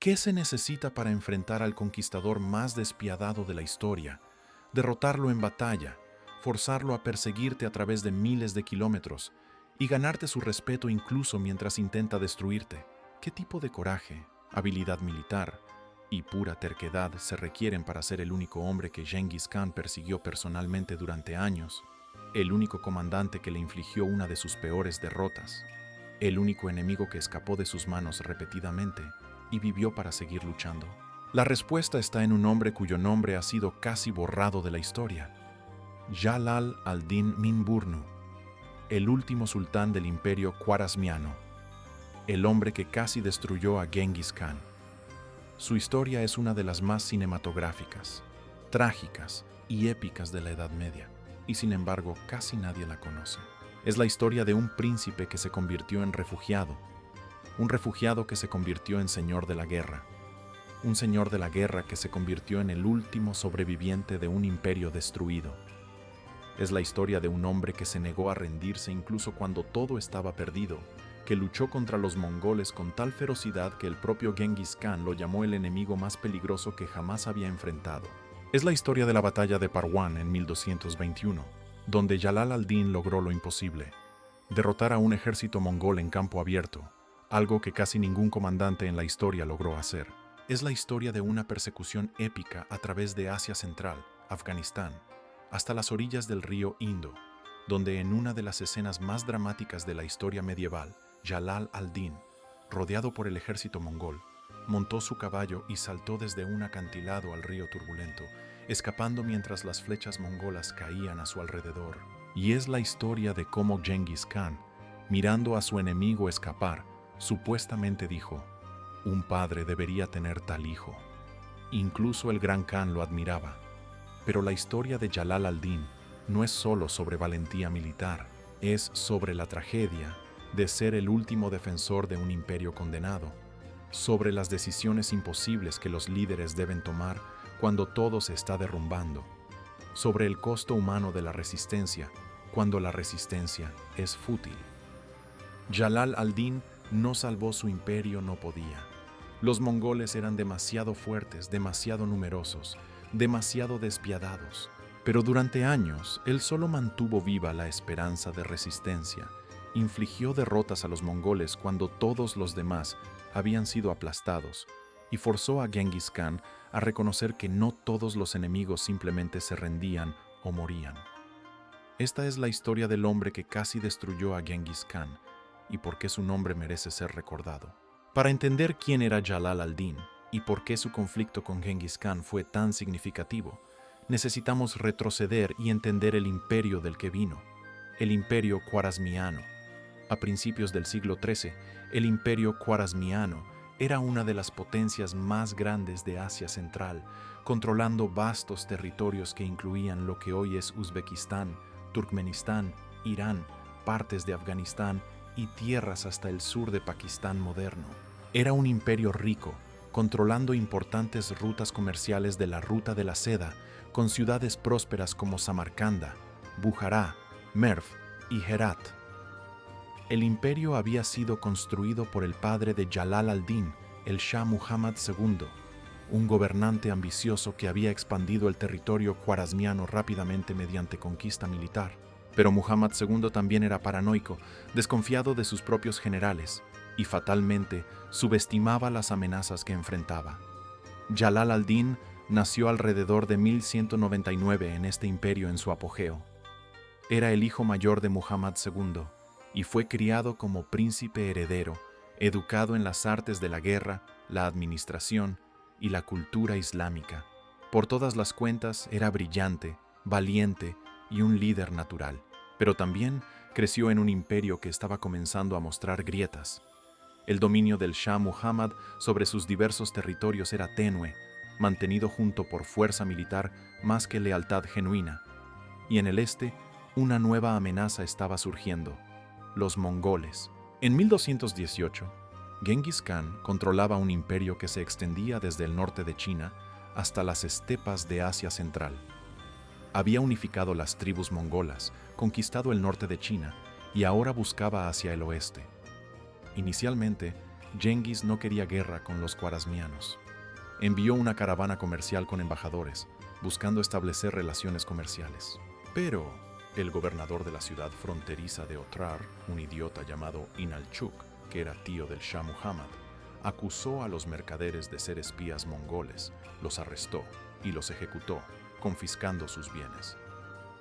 ¿Qué se necesita para enfrentar al conquistador más despiadado de la historia, derrotarlo en batalla, forzarlo a perseguirte a través de miles de kilómetros y ganarte su respeto incluso mientras intenta destruirte? ¿Qué tipo de coraje, habilidad militar y pura terquedad se requieren para ser el único hombre que Genghis Khan persiguió personalmente durante años, el único comandante que le infligió una de sus peores derrotas, el único enemigo que escapó de sus manos repetidamente y vivió para seguir luchando? La respuesta está en un hombre cuyo nombre ha sido casi borrado de la historia: Jalal al-Din Minburnu, el último sultán del imperio khwarasmiano, el hombre que casi destruyó a Genghis Khan. Su historia es una de las más cinematográficas, trágicas y épicas de la Edad Media, y sin embargo casi nadie la conoce. Es la historia de un príncipe que se convirtió en refugiado, un refugiado que se convirtió en señor de la guerra, un señor de la guerra que se convirtió en el último sobreviviente de un imperio destruido. Es la historia de un hombre que se negó a rendirse incluso cuando todo estaba perdido, que luchó contra los mongoles con tal ferocidad que el propio Genghis Khan lo llamó el enemigo más peligroso que jamás había enfrentado. Es la historia de la batalla de Parwan en 1221, donde Jalal al-Din logró lo imposible: derrotar a un ejército mongol en campo abierto, algo que casi ningún comandante en la historia logró hacer. Es la historia de una persecución épica a través de Asia Central, Afganistán, hasta las orillas del río Indo, donde en una de las escenas más dramáticas de la historia medieval, Jalal al-Din, rodeado por el ejército mongol, montó su caballo y saltó desde un acantilado al río turbulento, escapando mientras las flechas mongolas caían a su alrededor. Y es la historia de cómo Genghis Khan, mirando a su enemigo escapar, supuestamente dijo: un padre debería tener tal hijo. Incluso el gran Khan lo admiraba. Pero la historia de Jalal al-Din no es solo sobre valentía militar, es sobre la tragedia de ser el último defensor de un imperio condenado, sobre las decisiones imposibles que los líderes deben tomar cuando todo se está derrumbando, sobre el costo humano de la resistencia cuando la resistencia es fútil. Jalal al-Din no salvó su imperio, no podía. Los mongoles eran demasiado fuertes, demasiado numerosos, demasiado despiadados. Pero durante años, él solo mantuvo viva la esperanza de resistencia. Infligió derrotas a los mongoles cuando todos los demás habían sido aplastados, y forzó a Genghis Khan a reconocer que no todos los enemigos simplemente se rendían o morían. Esta es la historia del hombre que casi destruyó a Genghis Khan, y por qué su nombre merece ser recordado. Para entender quién era Jalal al-Din y por qué su conflicto con Genghis Khan fue tan significativo, necesitamos retroceder y entender el imperio del que vino, el imperio khwarasmiano. A principios del siglo XIII, el imperio khwarasmiano era una de las potencias más grandes de Asia Central, controlando vastos territorios que incluían lo que hoy es Uzbekistán, Turkmenistán, Irán, partes de Afganistán y tierras hasta el sur de Pakistán moderno. Era un imperio rico, controlando importantes rutas comerciales de la Ruta de la Seda, con ciudades prósperas como Samarcanda, Bujará, Merv y Herat. El imperio había sido construido por el padre de Jalal al-Din, el Shah Muhammad II, un gobernante ambicioso que había expandido el territorio khwarasmiano rápidamente mediante conquista militar. Pero Muhammad II también era paranoico, desconfiado de sus propios generales, y fatalmente subestimaba las amenazas que enfrentaba. Jalal al-Din nació alrededor de 1199 en este imperio en su apogeo. Era el hijo mayor de Muhammad II y fue criado como príncipe heredero, educado en las artes de la guerra, la administración y la cultura islámica. Por todas las cuentas, era brillante, valiente y un líder natural, pero también creció en un imperio que estaba comenzando a mostrar grietas. El dominio del Shah Muhammad sobre sus diversos territorios era tenue, mantenido junto por fuerza militar más que lealtad genuina. Y en el este, una nueva amenaza estaba surgiendo: los mongoles. En 1218, Genghis Khan controlaba un imperio que se extendía desde el norte de China hasta las estepas de Asia Central. Había unificado las tribus mongolas, conquistado el norte de China y ahora buscaba hacia el oeste. Inicialmente, Gengis no quería guerra con los khwarasmianos. Envió una caravana comercial con embajadores, buscando establecer relaciones comerciales. Pero el gobernador de la ciudad fronteriza de Otrar, un idiota llamado Inalchuk, que era tío del Shah Muhammad, acusó a los mercaderes de ser espías mongoles, los arrestó y los ejecutó, confiscando sus bienes.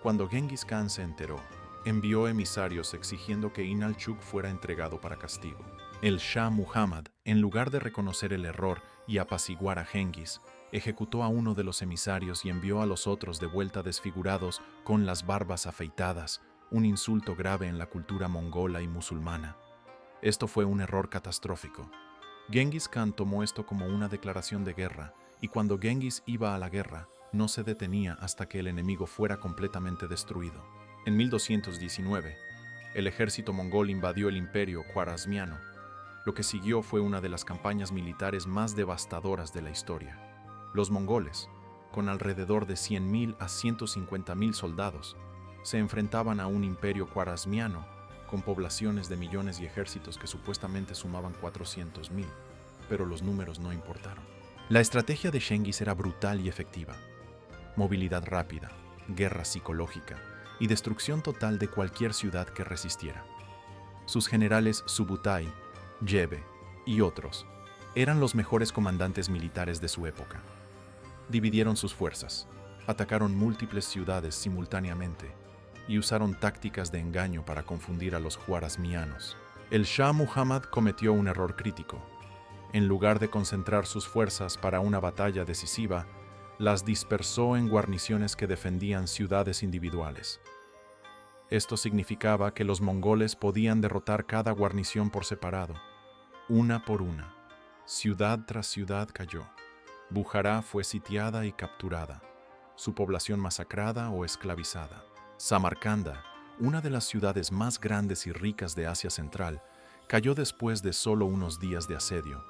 Cuando Genghis Khan se enteró, envió emisarios exigiendo que Inalchuk fuera entregado para castigo. El Shah Muhammad, en lugar de reconocer el error y apaciguar a Genghis, ejecutó a uno de los emisarios y envió a los otros de vuelta desfigurados con las barbas afeitadas, un insulto grave en la cultura mongola y musulmana. Esto fue un error catastrófico. Genghis Khan tomó esto como una declaración de guerra, y cuando Genghis iba a la guerra, no se detenía hasta que el enemigo fuera completamente destruido. En 1219, el ejército mongol invadió el imperio khwarasmiano. Lo que siguió fue una de las campañas militares más devastadoras de la historia. Los mongoles, con alrededor de 100.000 a 150.000 soldados, se enfrentaban a un imperio khwarasmiano con poblaciones de millones y ejércitos que supuestamente sumaban 400.000, pero los números no importaron. La estrategia de Genghis era brutal y efectiva. Movilidad rápida, guerra psicológica y destrucción total de cualquier ciudad que resistiera. Sus generales Subutai, Yebe y otros eran los mejores comandantes militares de su época. Dividieron sus fuerzas, atacaron múltiples ciudades simultáneamente y usaron tácticas de engaño para confundir a los khwarasmianos. El Shah Muhammad cometió un error crítico. En lugar de concentrar sus fuerzas para una batalla decisiva, las dispersó en guarniciones que defendían ciudades individuales. Esto significaba que los mongoles podían derrotar cada guarnición por separado, una por una. Ciudad tras ciudad cayó. Bujará fue sitiada y capturada, su población masacrada o esclavizada. Samarcanda, una de las ciudades más grandes y ricas de Asia Central, cayó después de solo unos días de asedio.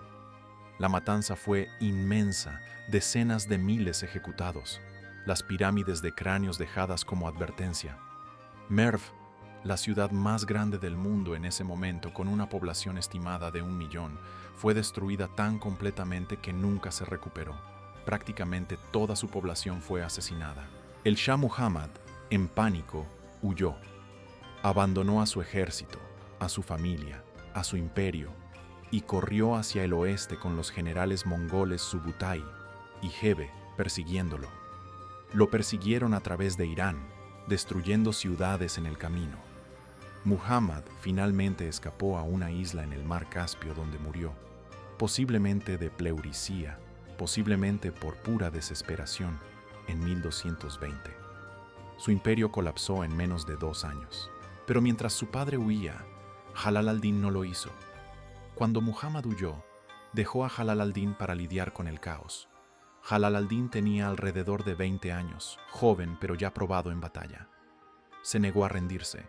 La matanza fue inmensa, decenas de miles ejecutados, las pirámides de cráneos dejadas como advertencia. Merv, la ciudad más grande del mundo en ese momento, con una población estimada de 1 millón, fue destruida tan completamente que nunca se recuperó. Prácticamente toda su población fue asesinada. El Shah Muhammad, en pánico, huyó. Abandonó a su ejército, a su familia, a su imperio, y corrió hacia el oeste con los generales mongoles Subutai y Jebe persiguiéndolo. Lo persiguieron a través de Irán, destruyendo ciudades en el camino. Muhammad finalmente escapó a una isla en el mar Caspio donde murió, posiblemente de pleurisía, posiblemente por pura desesperación, en 1220. Su imperio colapsó en menos de 2 años. Pero mientras su padre huía, Jalal al-Din no lo hizo. Cuando Muhammad huyó, dejó a Jalal al-Din para lidiar con el caos. Jalal al-Din tenía alrededor de 20 años, joven pero ya probado en batalla. Se negó a rendirse.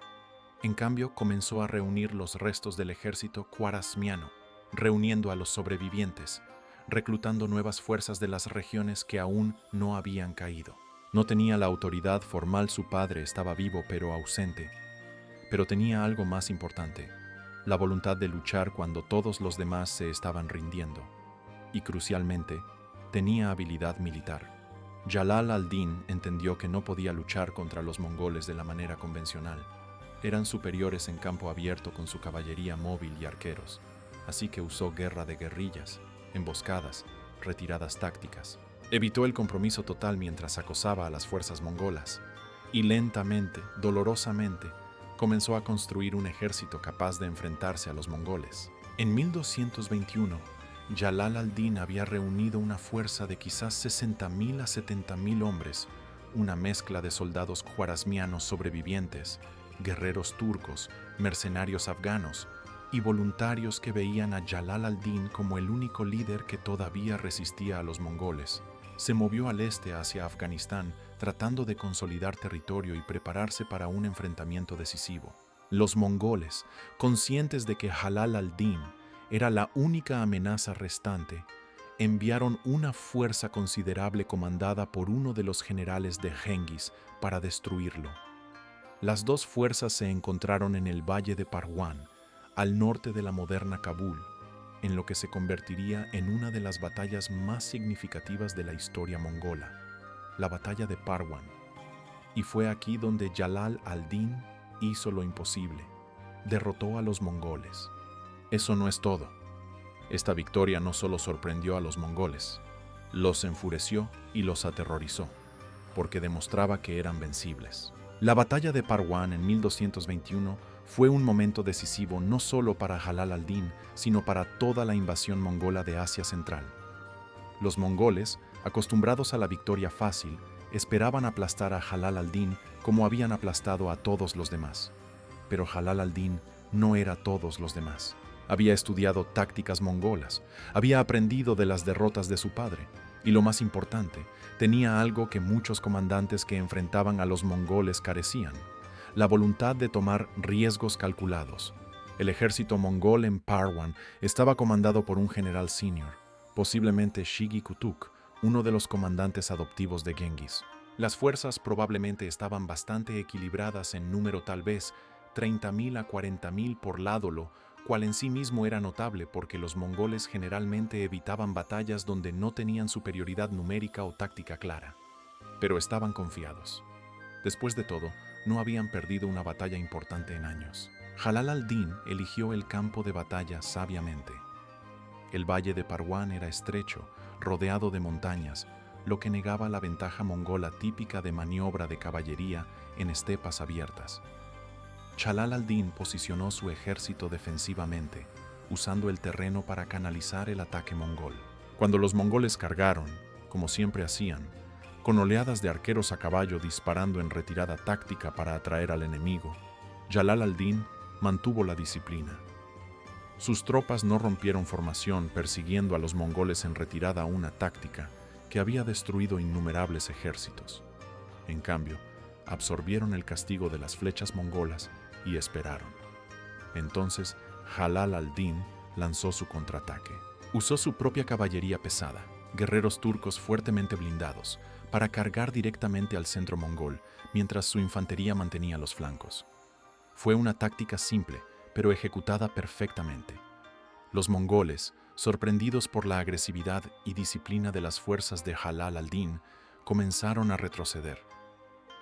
En cambio, comenzó a reunir los restos del ejército khwarasmiano, reuniendo a los sobrevivientes, reclutando nuevas fuerzas de las regiones que aún no habían caído. No tenía la autoridad formal, su padre estaba vivo pero ausente. Pero tenía algo más importante: la voluntad de luchar cuando todos los demás se estaban rindiendo. Y crucialmente, tenía habilidad militar. Jalal al-Din entendió que no podía luchar contra los mongoles de la manera convencional. Eran superiores en campo abierto con su caballería móvil y arqueros, así que usó guerra de guerrillas, emboscadas, retiradas tácticas. Evitó el compromiso total mientras acosaba a las fuerzas mongolas, y lentamente, dolorosamente, comenzó a construir un ejército capaz de enfrentarse a los mongoles. En 1221, Jalal al-Din había reunido una fuerza de quizás 60.000 a 70.000 hombres, una mezcla de soldados khwarasmianos sobrevivientes, guerreros turcos, mercenarios afganos y voluntarios que veían a Jalal al-Din como el único líder que todavía resistía a los mongoles. Se movió al este hacia Afganistán, tratando de consolidar territorio y prepararse para un enfrentamiento decisivo. Los mongoles, conscientes de que Jalal al-Din era la única amenaza restante, enviaron una fuerza considerable comandada por uno de los generales de Genghis para destruirlo. Las dos fuerzas se encontraron en el valle de Parwan, al norte de la moderna Kabul. en lo que se convertiría en una de las batallas más significativas de la historia mongola, la batalla de Parwan. Y fue aquí donde Jalal al-Din hizo lo imposible, derrotó a los mongoles. Eso no es todo. Esta victoria no solo sorprendió a los mongoles, los enfureció y los aterrorizó, porque demostraba que eran vencibles. La batalla de Parwan en 1221 fue un momento decisivo no solo para Jalal al-Din, sino para toda la invasión mongola de Asia Central. Los mongoles, acostumbrados a la victoria fácil, esperaban aplastar a Jalal al-Din como habían aplastado a todos los demás. Pero Jalal al-Din no era todos los demás. Había estudiado tácticas mongolas, había aprendido de las derrotas de su padre, y lo más importante, tenía algo que muchos comandantes que enfrentaban a los mongoles carecían: la voluntad de tomar riesgos calculados. El ejército mongol en Parwan estaba comandado por un general senior, posiblemente Shigi Kutuk, uno de los comandantes adoptivos de Genghis. Las fuerzas probablemente estaban bastante equilibradas en número, tal vez 30.000 a 40.000 por lado, cual en sí mismo era notable porque los mongoles generalmente evitaban batallas donde no tenían superioridad numérica o táctica clara. Pero estaban confiados. Después de todo, no habían perdido una batalla importante en años. Jalal al-Din eligió el campo de batalla sabiamente. El valle de Parwan era estrecho, rodeado de montañas, lo que negaba la ventaja mongola típica de maniobra de caballería en estepas abiertas. Jalal al-Din posicionó su ejército defensivamente, usando el terreno para canalizar el ataque mongol. Cuando los mongoles cargaron, como siempre hacían, con oleadas de arqueros a caballo disparando en retirada táctica para atraer al enemigo, Jalal al-Din mantuvo la disciplina. Sus tropas no rompieron formación persiguiendo a los mongoles en retirada, una táctica que había destruido innumerables ejércitos. En cambio, absorbieron el castigo de las flechas mongolas y esperaron. Entonces, Jalal al-Din lanzó su contraataque. Usó su propia caballería pesada, guerreros turcos fuertemente blindados, para cargar directamente al centro mongol, mientras su infantería mantenía los flancos. Fue una táctica simple, pero ejecutada perfectamente. Los mongoles, sorprendidos por la agresividad y disciplina de las fuerzas de Jalal al-Din, comenzaron a retroceder.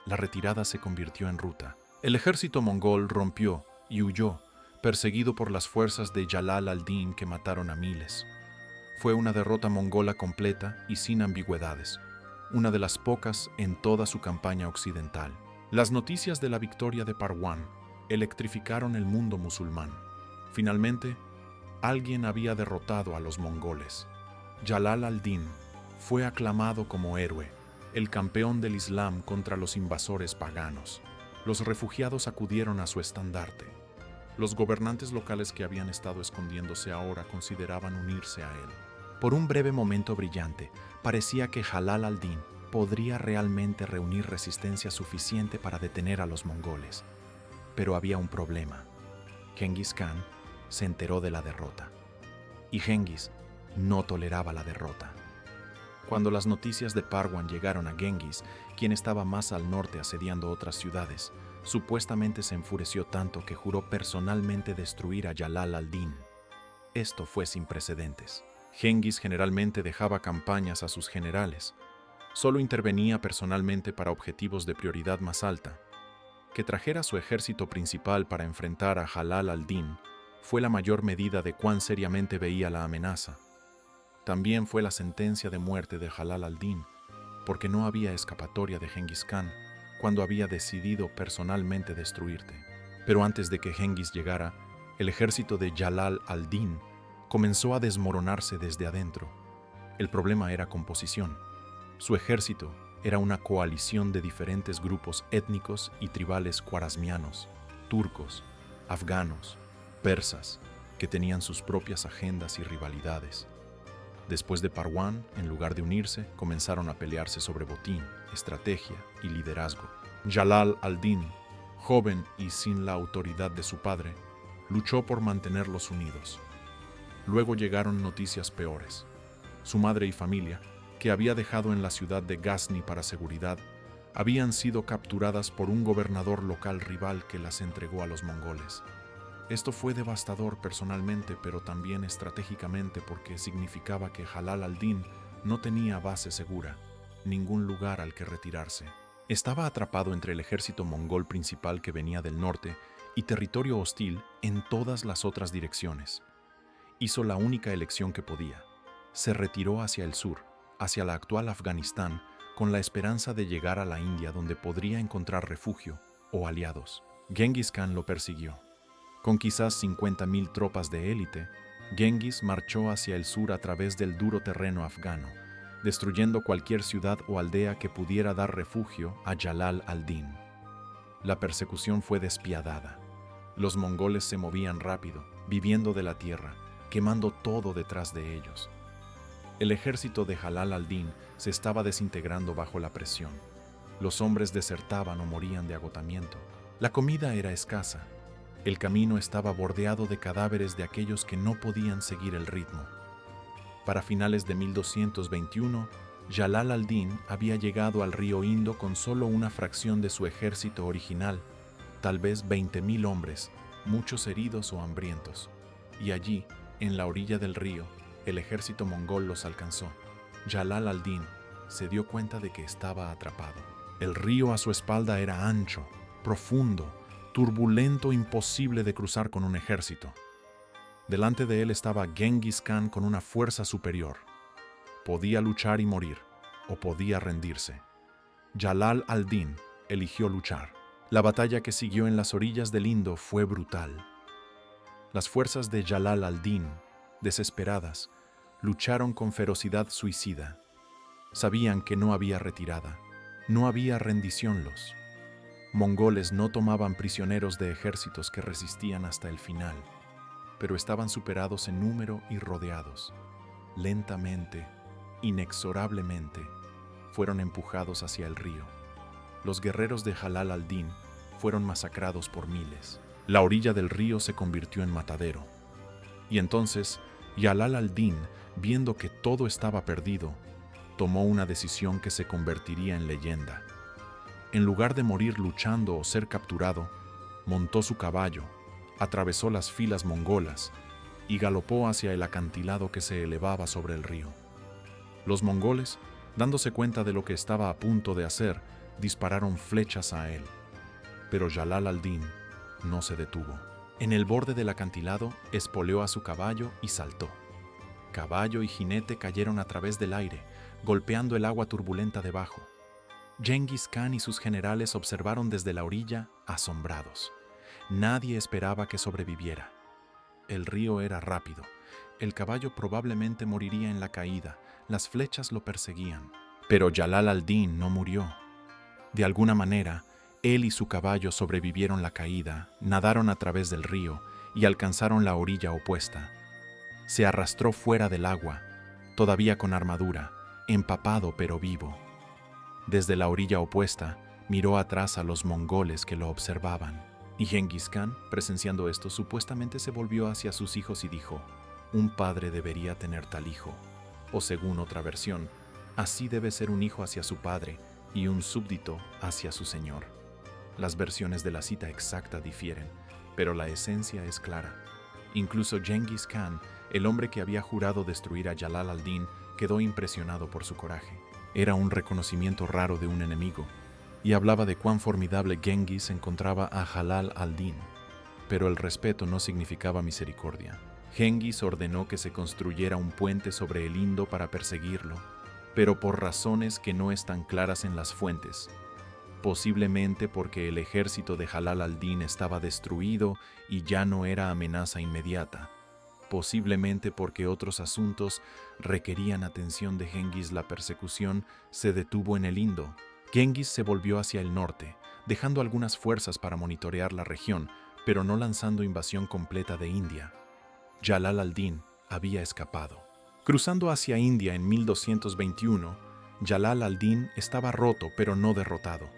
La retirada se convirtió en ruta. El ejército mongol rompió y huyó, perseguido por las fuerzas de Jalal al-Din que mataron a miles. Fue una derrota mongola completa y sin ambigüedades, una de las pocas en toda su campaña occidental. Las noticias de la victoria de Parwan electrificaron el mundo musulmán. Finalmente, alguien había derrotado a los mongoles. Jalal al-Din fue aclamado como héroe, el campeón del Islam contra los invasores paganos. Los refugiados acudieron a su estandarte. Los gobernantes locales que habían estado escondiéndose ahora consideraban unirse a él. Por un breve momento brillante, parecía que Jalal al-Din podría realmente reunir resistencia suficiente para detener a los mongoles. Pero había un problema. Genghis Khan se enteró de la derrota. Y Genghis no toleraba la derrota. Cuando las noticias de Parwan llegaron a Genghis, quien estaba más al norte asediando otras ciudades, supuestamente se enfureció tanto que juró personalmente destruir a Jalal al-Din. Esto fue sin precedentes. Genghis generalmente dejaba campañas a sus generales. Solo intervenía personalmente para objetivos de prioridad más alta. Que trajera su ejército principal para enfrentar a Jalal al-Din fue la mayor medida de cuán seriamente veía la amenaza. También fue la sentencia de muerte de Jalal al-Din, porque no había escapatoria de Genghis Khan cuando había decidido personalmente destruirte. Pero antes de que Genghis llegara, el ejército de Jalal al-Din comenzó a desmoronarse desde adentro. El problema era composición. Su ejército era una coalición de diferentes grupos étnicos y tribales khwarasmianos, turcos, afganos, persas, que tenían sus propias agendas y rivalidades. Después de Parwan, en lugar de unirse, comenzaron a pelearse sobre botín, estrategia y liderazgo. Jalal al-Din, joven y sin la autoridad de su padre, luchó por mantenerlos unidos. Luego llegaron noticias peores. Su madre y familia, que había dejado en la ciudad de Ghazni para seguridad, habían sido capturadas por un gobernador local rival que las entregó a los mongoles. Esto fue devastador personalmente, pero también estratégicamente porque significaba que Jalal al-Din no tenía base segura, ningún lugar al que retirarse. Estaba atrapado entre el ejército mongol principal que venía del norte y territorio hostil en todas las otras direcciones. Hizo la única elección que podía. Se retiró hacia el sur, hacia la actual Afganistán, con la esperanza de llegar a la India donde podría encontrar refugio o aliados. Genghis Khan lo persiguió. Con quizás 50.000 tropas de élite, Genghis marchó hacia el sur a través del duro terreno afgano, destruyendo cualquier ciudad o aldea que pudiera dar refugio a Jalal al-Din. La persecución fue despiadada. Los mongoles se movían rápido, viviendo de la tierra, quemando todo detrás de ellos. El ejército de Jalal al-Din se estaba desintegrando bajo la presión. Los hombres desertaban o morían de agotamiento. La comida era escasa. El camino estaba bordeado de cadáveres de aquellos que no podían seguir el ritmo. Para finales de 1221, Jalal al-Din había llegado al río Indo con solo una fracción de su ejército original, tal vez 20.000 hombres, muchos heridos o hambrientos. Y allí, en la orilla del río, el ejército mongol los alcanzó. Jalal al-Din se dio cuenta de que estaba atrapado. El río a su espalda era ancho, profundo, turbulento, imposible de cruzar con un ejército. Delante de él estaba Genghis Khan con una fuerza superior. Podía luchar y morir, o podía rendirse. Jalal al-Din eligió luchar. La batalla que siguió en las orillas del Indo fue brutal. Las fuerzas de Jalal al-Din, desesperadas, lucharon con ferocidad suicida. Sabían que no había retirada, no había rendición. Los mongoles no tomaban prisioneros de ejércitos que resistían hasta el final, pero estaban superados en número y rodeados. Lentamente, inexorablemente, fueron empujados hacia el río. Los guerreros de Jalal al-Din fueron masacrados por miles. La orilla del río se convirtió en matadero. Y entonces, Jalal al-Din, viendo que todo estaba perdido, tomó una decisión que se convertiría en leyenda. En lugar de morir luchando o ser capturado, montó su caballo, atravesó las filas mongolas y galopó hacia el acantilado que se elevaba sobre el río. Los mongoles, dándose cuenta de lo que estaba a punto de hacer, dispararon flechas a él. Pero Jalal al-Din no se detuvo. En el borde del acantilado, espoleó a su caballo y saltó. Caballo y jinete cayeron a través del aire, golpeando el agua turbulenta debajo. Genghis Khan y sus generales observaron desde la orilla, asombrados. Nadie esperaba que sobreviviera. El río era rápido. El caballo probablemente moriría en la caída. Las flechas lo perseguían. Pero Jalal al-Din no murió. De alguna manera, él y su caballo sobrevivieron la caída, nadaron a través del río y alcanzaron la orilla opuesta. Se arrastró fuera del agua, todavía con armadura, empapado pero vivo. Desde la orilla opuesta, miró atrás a los mongoles que lo observaban. Y Genghis Khan, presenciando esto, supuestamente se volvió hacia sus hijos y dijo: un padre debería tener tal hijo. O según otra versión, así debe ser un hijo hacia su padre y un súbdito hacia su señor. Las versiones de la cita exacta difieren, pero la esencia es clara. Incluso Genghis Khan, el hombre que había jurado destruir a Jalal al-Din, quedó impresionado por su coraje. Era un reconocimiento raro de un enemigo, y hablaba de cuán formidable Genghis encontraba a Jalal al-Din. Pero el respeto no significaba misericordia. Genghis ordenó que se construyera un puente sobre el Indo para perseguirlo, pero por razones que no están claras en las fuentes. Posiblemente porque el ejército de Jalal al-Din estaba destruido y ya no era amenaza inmediata. Posiblemente porque otros asuntos requerían atención de Genghis. La persecución se detuvo en el Indo. Genghis se volvió hacia el norte, dejando algunas fuerzas para monitorear la región, pero no lanzando invasión completa de India. Jalal al-Din había escapado. Cruzando hacia India en 1221, Jalal al-Din estaba roto pero no derrotado.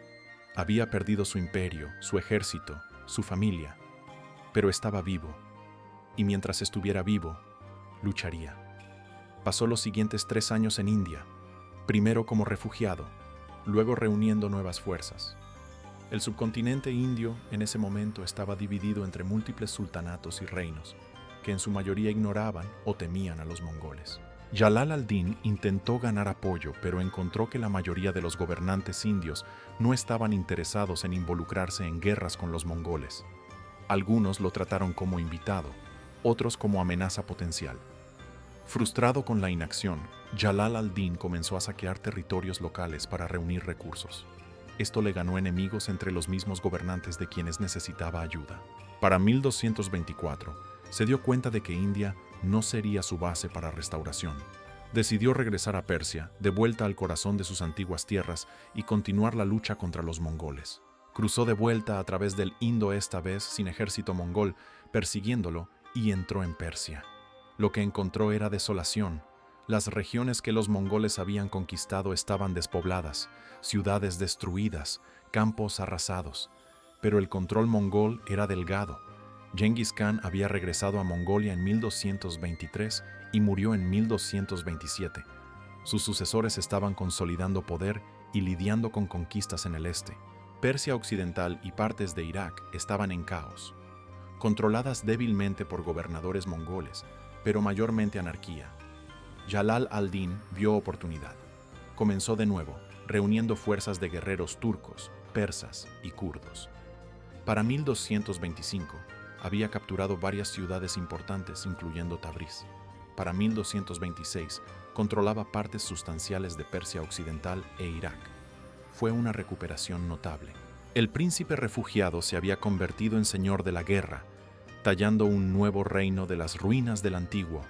Había perdido su imperio, su ejército, su familia, pero estaba vivo. Y mientras estuviera vivo, lucharía. Pasó los siguientes 3 años en India, primero como refugiado, luego reuniendo nuevas fuerzas. El subcontinente indio en ese momento estaba dividido entre múltiples sultanatos y reinos, que en su mayoría ignoraban o temían a los mongoles. Jalal al-Din intentó ganar apoyo, pero encontró que la mayoría de los gobernantes indios no estaban interesados en involucrarse en guerras con los mongoles. Algunos lo trataron como invitado, otros como amenaza potencial. Frustrado con la inacción, Jalal al-Din comenzó a saquear territorios locales para reunir recursos. Esto le ganó enemigos entre los mismos gobernantes de quienes necesitaba ayuda. Para 1224, se dio cuenta de que India no sería su base para restauración. Decidió regresar a Persia, de vuelta al corazón de sus antiguas tierras, y continuar la lucha contra los mongoles. Cruzó de vuelta a través del Indo esta vez sin ejército mongol, persiguiéndolo, y entró en Persia. Lo que encontró era desolación. Las regiones que los mongoles habían conquistado estaban despobladas, ciudades destruidas, campos arrasados. Pero el control mongol era delgado. Genghis Khan había regresado a Mongolia en 1223 y murió en 1227. Sus sucesores estaban consolidando poder y lidiando con conquistas en el este. Persia occidental y partes de Irak estaban en caos, controladas débilmente por gobernadores mongoles, pero mayormente anarquía. Jalal al-Din vio oportunidad. Comenzó de nuevo, reuniendo fuerzas de guerreros turcos, persas y kurdos. Para 1225, había capturado varias ciudades importantes, incluyendo Tabriz. Para 1226, controlaba partes sustanciales de Persia occidental e Irak. Fue una recuperación notable. El príncipe refugiado se había convertido en señor de la guerra, tallando un nuevo reino de las ruinas del antiguo,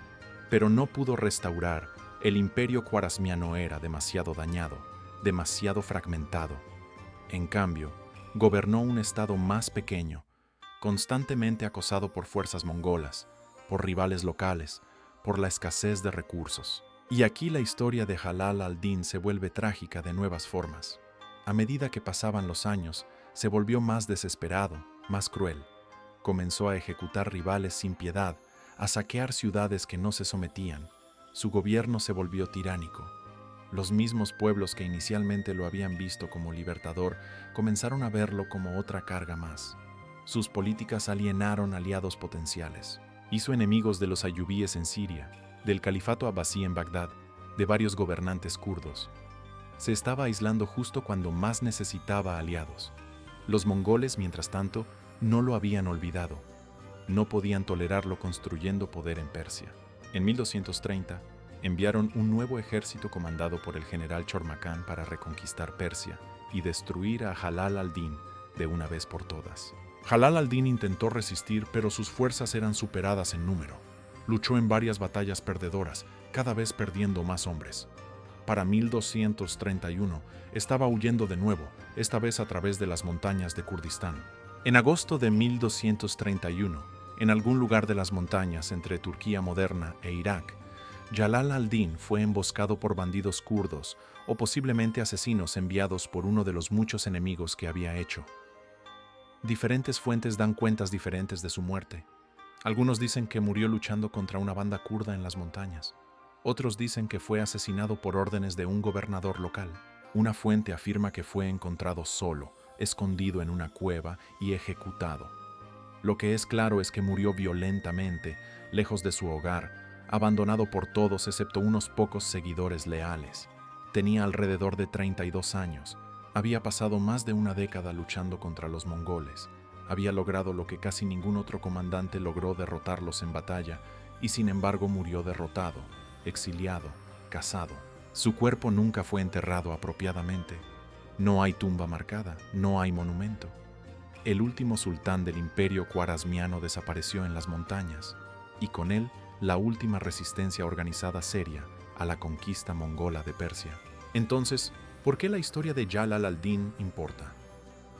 pero no pudo restaurar. El imperio khwarasmiano era demasiado dañado, demasiado fragmentado. En cambio, gobernó un estado más pequeño, constantemente acosado por fuerzas mongolas, por rivales locales, por la escasez de recursos. Y aquí la historia de Jalal al-Din se vuelve trágica de nuevas formas. A medida que pasaban los años, se volvió más desesperado, más cruel. Comenzó a ejecutar rivales sin piedad, a saquear ciudades que no se sometían. Su gobierno se volvió tiránico. Los mismos pueblos que inicialmente lo habían visto como libertador comenzaron a verlo como otra carga más. Sus políticas alienaron aliados potenciales. Hizo enemigos de los ayubíes en Siria, del califato abasí en Bagdad, de varios gobernantes kurdos. Se estaba aislando justo cuando más necesitaba aliados. Los mongoles, mientras tanto, no lo habían olvidado. No podían tolerarlo construyendo poder en Persia. En 1230, enviaron un nuevo ejército comandado por el general Chormakán para reconquistar Persia y destruir a Jalal al-Din de una vez por todas. Jalal al-Din intentó resistir, pero sus fuerzas eran superadas en número. Luchó en varias batallas perdedoras, cada vez perdiendo más hombres. Para 1231, estaba huyendo de nuevo, esta vez a través de las montañas de Kurdistán. En agosto de 1231, en algún lugar de las montañas entre Turquía moderna e Irak, Jalal al-Din fue emboscado por bandidos kurdos o posiblemente asesinos enviados por uno de los muchos enemigos que había hecho. Diferentes fuentes dan cuentas diferentes de su muerte. Algunos dicen que murió luchando contra una banda kurda en las montañas. Otros dicen que fue asesinado por órdenes de un gobernador local. Una fuente afirma que fue encontrado solo, escondido en una cueva y ejecutado. Lo que es claro es que murió violentamente, lejos de su hogar, abandonado por todos excepto unos pocos seguidores leales. Tenía alrededor de 32 años. Había pasado más de una década luchando contra los mongoles. Había logrado lo que casi ningún otro comandante logró, derrotarlos en batalla, y sin embargo murió derrotado, exiliado, cazado. Su cuerpo nunca fue enterrado apropiadamente. No hay tumba marcada, no hay monumento. El último sultán del imperio khwarasmiano desapareció en las montañas, y con él la última resistencia organizada seria a la conquista mongola de Persia. Entonces, ¿por qué la historia de Jalal al-Din importa?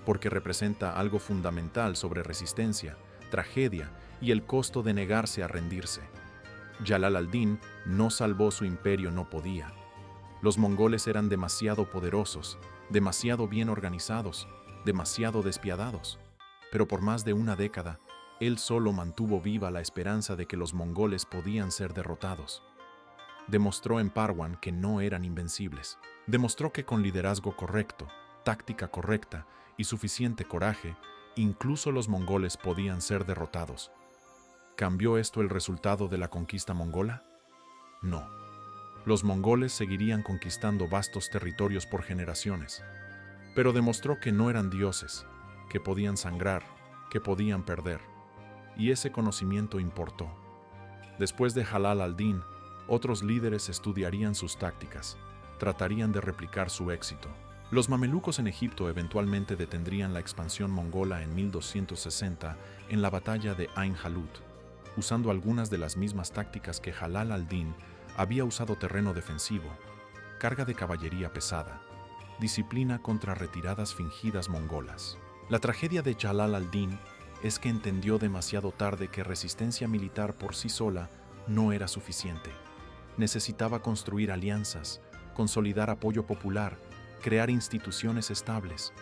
Porque representa algo fundamental sobre resistencia, tragedia y el costo de negarse a rendirse. Jalal al-Din no salvó su imperio, no podía. Los mongoles eran demasiado poderosos, demasiado bien organizados, demasiado despiadados. Pero por más de una década, él solo mantuvo viva la esperanza de que los mongoles podían ser derrotados. Demostró en Parwan que no eran invencibles. Demostró que con liderazgo correcto, táctica correcta y suficiente coraje, incluso los mongoles podían ser derrotados. ¿Cambió esto el resultado de la conquista mongola? No. Los mongoles seguirían conquistando vastos territorios por generaciones, pero demostró que no eran dioses, que podían sangrar, que podían perder, y ese conocimiento importó. Después de Jalal al-Din, otros líderes estudiarían sus tácticas, tratarían de replicar su éxito. Los mamelucos en Egipto eventualmente detendrían la expansión mongola en 1260 en la batalla de Ain Jalut, usando algunas de las mismas tácticas que Jalal al-Din había usado: terreno defensivo, carga de caballería pesada, disciplina contra retiradas fingidas mongolas. La tragedia de Jalal al-Din es que entendió demasiado tarde que resistencia militar por sí sola no era suficiente. Necesitaba construir alianzas, consolidar apoyo popular, crear instituciones estables.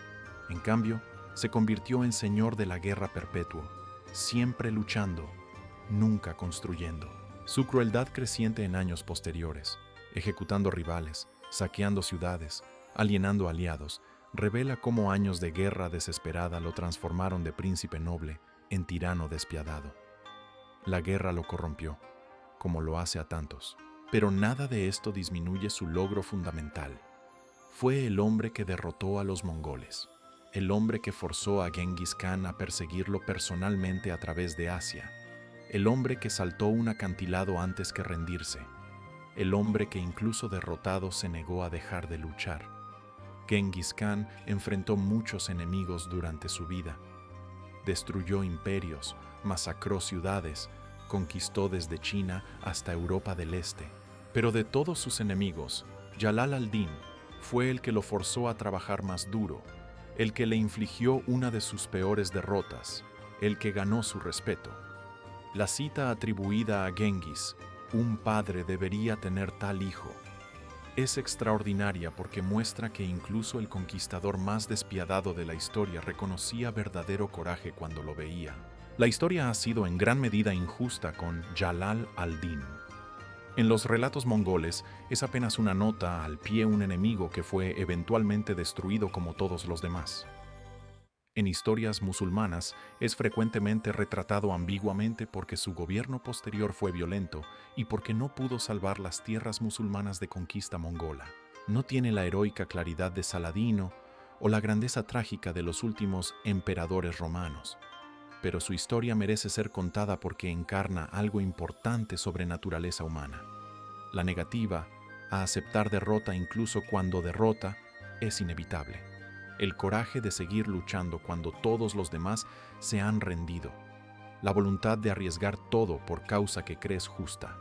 En cambio, se convirtió en señor de la guerra perpetuo, siempre luchando, nunca construyendo. Su crueldad creciente en años posteriores, ejecutando rivales, saqueando ciudades, alienando aliados, revela cómo años de guerra desesperada lo transformaron de príncipe noble en tirano despiadado. La guerra lo corrompió, como lo hace a tantos. Pero nada de esto disminuye su logro fundamental. Fue el hombre que derrotó a los mongoles, el hombre que forzó a Genghis Khan a perseguirlo personalmente a través de Asia, el hombre que saltó un acantilado antes que rendirse, el hombre que incluso derrotado se negó a dejar de luchar. Genghis Khan enfrentó muchos enemigos durante su vida. Destruyó imperios, masacró ciudades, conquistó desde China hasta Europa del Este. Pero de todos sus enemigos, Jalal al-Din fue el que lo forzó a trabajar más duro, el que le infligió una de sus peores derrotas, el que ganó su respeto. La cita atribuida a Genghis, un padre debería tener tal hijo, es extraordinaria porque muestra que incluso el conquistador más despiadado de la historia reconocía verdadero coraje cuando lo veía. La historia ha sido en gran medida injusta con Jalal al-Din. En los relatos mongoles es apenas una nota al pie, un enemigo que fue eventualmente destruido como todos los demás. En historias musulmanas es frecuentemente retratado ambiguamente porque su gobierno posterior fue violento y porque no pudo salvar las tierras musulmanas de conquista mongola. No tiene la heroica claridad de Saladino o la grandeza trágica de los últimos emperadores romanos. Pero su historia merece ser contada porque encarna algo importante sobre naturaleza humana. La negativa a aceptar derrota incluso cuando derrota es inevitable. El coraje de seguir luchando cuando todos los demás se han rendido. La voluntad de arriesgar todo por causa que crees justa.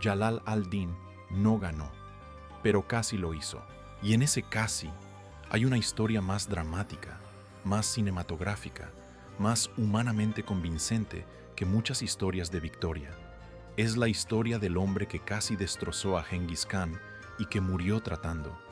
Jalal al-Din no ganó, pero casi lo hizo. Y en ese casi hay una historia más dramática, más cinematográfica, más humanamente convincente que muchas historias de victoria. Es la historia del hombre que casi destrozó a Genghis Khan y que murió tratando.